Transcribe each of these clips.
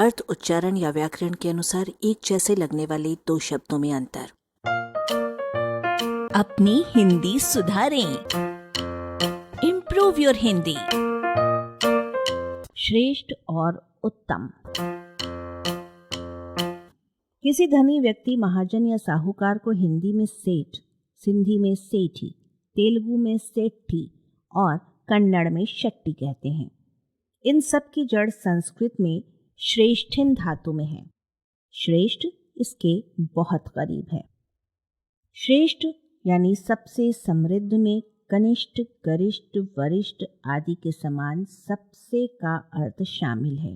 अर्थ, उच्चारण या व्याकरण के अनुसार एक जैसे लगने वाले दो शब्दों में अंतर। अपनी हिंदी सुधारें। Improve your Hindi. श्रेष्ठ और उत्तम। किसी धनी व्यक्ति, महाजन या साहूकार को हिंदी में सेठ, सिंधी में सेठी, तेलुगु में सेट्ठी और कन्नड़ में शेट्टी कहते हैं। इन सब की जड़ संस्कृत में श्रेष्ठिन धातु में है। श्रेष्ठ इसके बहुत करीब है। श्रेष्ठ यानी सबसे समृद्ध में कनिष्ठ, गरिष्ठ, वरिष्ठ आदि के समान सबसे का अर्थ शामिल है।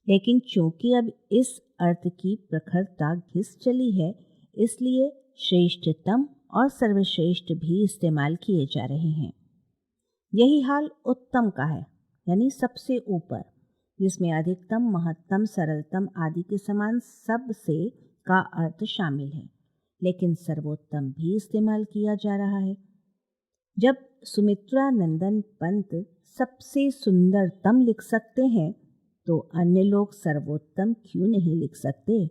लेकिन चूंकि अब इस अर्थ की प्रखरता घिस चली है, इसलिए श्रेष्ठतम और सर्वश्रेष्ठ भी इस्तेमाल किए जा रहे हैं। यही हाल उत्तम का है, यानी सबसे ऊपर, जिसमें अधिकतम, महत्तम, सरलतम आदि के समान सबसे का अर्थ शामिल है। लेकिन सर्वोत्तम भी इस्तेमाल किया जा रहा है। जब सुमित्रा नंदन पंत सबसे सुंदरतम लिख सकते हैं, तो अन्य लोग सर्वोत्तम क्यों नहीं लिख सकते?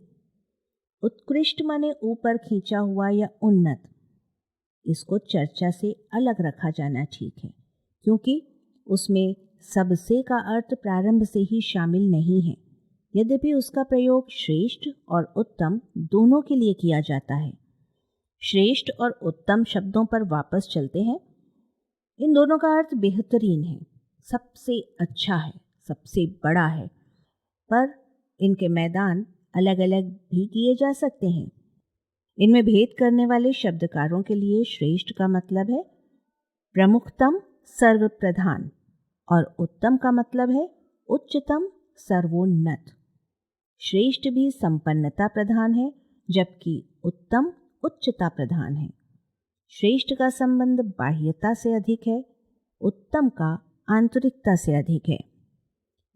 उत्कृष्ट माने ऊपर खींचा हुआ या उन्नत। इसको चर्चा से अलग रखा जाना ठीक है, क्योंकि उसमें सबसे का अर्थ प्रारंभ से ही शामिल नहीं है। यद्यपि उसका प्रयोग श्रेष्ठ और उत्तम दोनों के लिए किया जाता है। श्रेष्ठ और उत्तम शब्दों पर वापस चलते हैं। इन दोनों का अर्थ बेहतरीन है, सबसे अच्छा है, सबसे बड़ा है, पर इनके मैदान अलग अलग भी किए जा सकते हैं। इनमें भेद करने वाले शब्दकारों के लिए श्रेष्ठ का मतलब है प्रमुखतम, सर्वप्रधान, और उत्तम का मतलब है उच्चतम, सर्वोन्नत। श्रेष्ठ भी संपन्नता प्रधान है, जबकि उत्तम उच्चता प्रधान है। श्रेष्ठ का संबंध बाह्यता से अधिक है, उत्तम का आंतरिकता से अधिक है।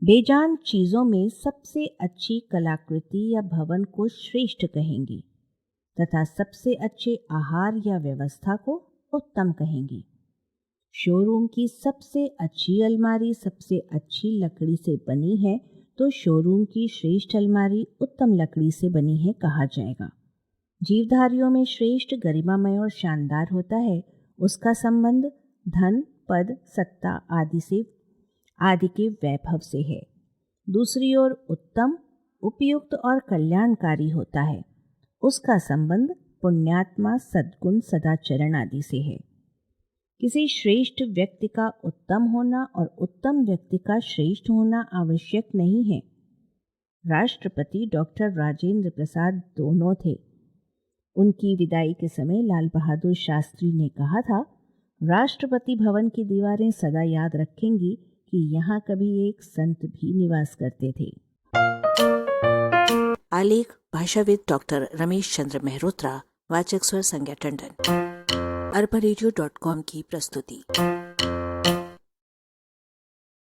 बेजान चीजों में सबसे अच्छी कलाकृति या भवन को श्रेष्ठ कहेंगी, तथा सबसे अच्छे आहार या व्यवस्था को उत्तम कहेंगी। शोरूम की सबसे अच्छी अलमारी सबसे अच्छी लकड़ी से बनी है, तो शोरूम की श्रेष्ठ अलमारी उत्तम लकड़ी से बनी है कहा जाएगा। जीवधारियों में श्रेष्ठ गरिमामय और शानदार होता है। उसका संबंध धन, पद, सत्ता आदि के वैभव से है। दूसरी ओर उत्तम, उपयुक्त और कल्याणकारी होता है। उसका संबंध पुण्यात्मा, सद्गुण, सदाचरण आदि से है। किसी श्रेष्ठ व्यक्ति का उत्तम होना और उत्तम व्यक्ति का श्रेष्ठ होना आवश्यक नहीं है। राष्ट्रपति डॉक्टर राजेंद्र प्रसाद दोनों थे। उनकी विदाई के समय लाल बहादुर शास्त्री ने कहा था, राष्ट्रपति भवन की दीवारें सदा याद रखेंगी कि यहाँ कभी एक संत भी निवास करते थे। आलेख भाषाविद डॉक्टर रमेश चंद्र मेहरोत्रा। वाचक स्वर संज्ञा टंडन। arbaradio.com की प्रस्तुति।